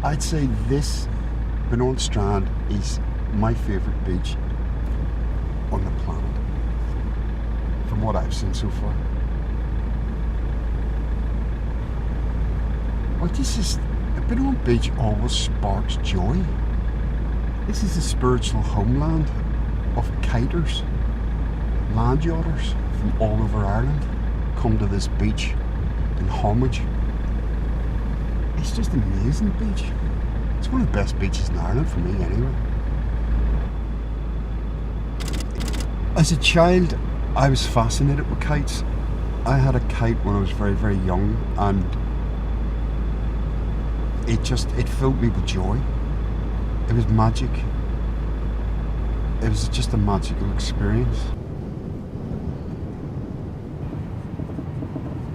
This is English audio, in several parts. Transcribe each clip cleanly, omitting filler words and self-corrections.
I'd say this Bunnoran Strand is my favourite beach on the planet, from what I've seen so far. Well, this is, Bunnoran Beach always sparks joy. This is the spiritual homeland of kiters, land yachters from all over Ireland come to this beach in homage. It's just an amazing beach. It's one of the best beaches in Ireland for me anyway. As a child, I was fascinated with kites. I had a kite when I was very, very young, and it filled me with joy. It was magic. It was just a magical experience.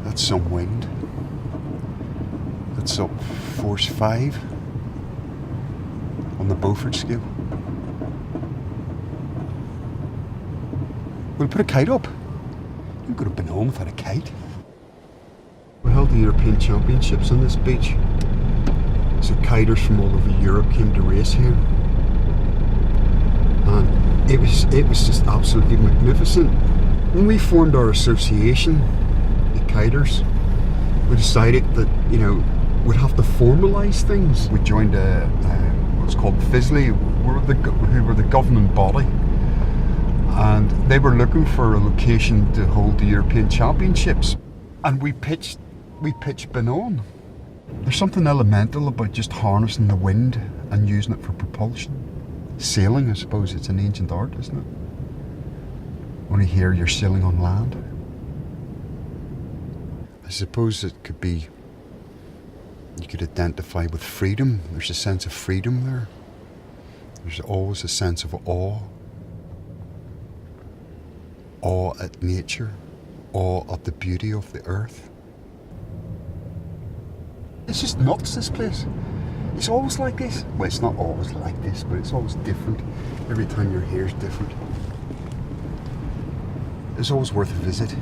That's some wind. That's up force 5 on the Beaufort scale. We'll put a kite up. You could have been home without a kite. We held the European Championships on this beach. So kiters from all over Europe came to race here. And it was just absolutely magnificent. When we formed our association, the kiters, we decided that, you know, we'd have to formalise things. We joined what's called FISLI, who were the governing body. And they were looking for a location to hold the European Championships. And we pitched Bunnoran. There's something elemental about just harnessing the wind and using it for propulsion. Sailing, I suppose, it's an ancient art, isn't it? Only here you're sailing on land. I suppose it could be, you could identify with freedom. There's a sense of freedom there. There's always a sense of awe. Awe at nature. Awe at the beauty of the earth. It's just nuts, this place. It's always like this. Well, it's not always like this, but it's always different. Every time you're here is different. It's always worth a visit.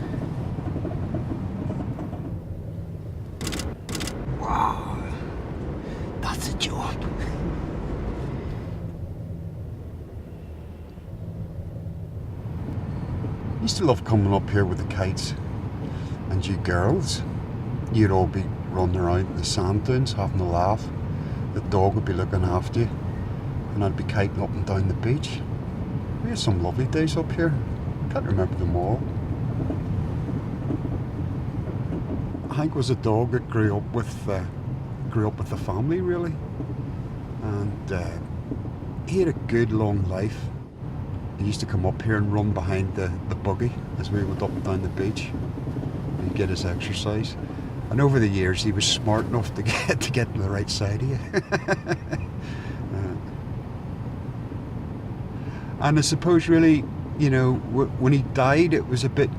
Wow, that's a job. I used to love coming up here with the kites, and you girls, you'd all be running around in the sand dunes having a laugh. The dog would be looking after you, and I'd be kiting up and down the beach. We had some lovely days up here. Can't remember them all. Hank was a dog that grew up with the family, really, and he had a good long life. He used to come up here and run behind the buggy as we went up and down the beach. He'd get his exercise. And over the years, he was smart enough to get to the right side of you. And I suppose, really, you know, when he died, it was a bit,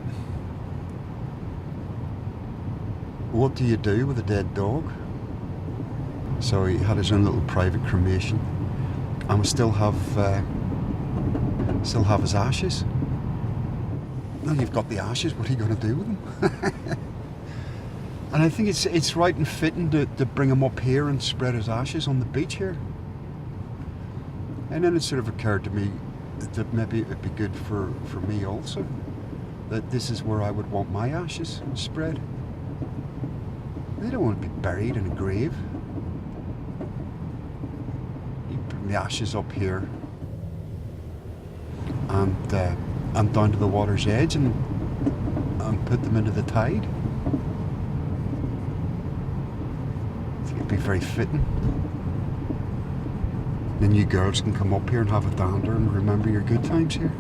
what do you do with a dead dog? So he had his own little private cremation, and we still have his ashes. Now you've got the ashes, what are you going to do with them? And I think it's right and fitting to bring him up here and spread his ashes on the beach here. And then it sort of occurred to me that maybe it would be good for me also, that this is where I would want my ashes spread. They don't want to be buried in a grave. You bring the ashes up here and down to the water's edge and put them into the tide. It'd be very fitting. Then you girls can come up here and have a dander and remember your good times here.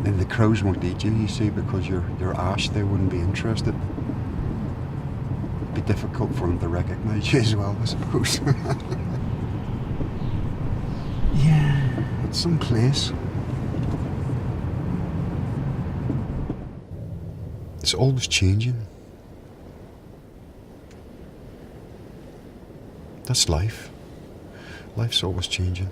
And the crows won't eat you, you see, because you're ash. They wouldn't be interested. It'd be difficult for them to recognise you as well, I suppose. Yeah, it's some place. It's always changing. That's life. Life's always changing.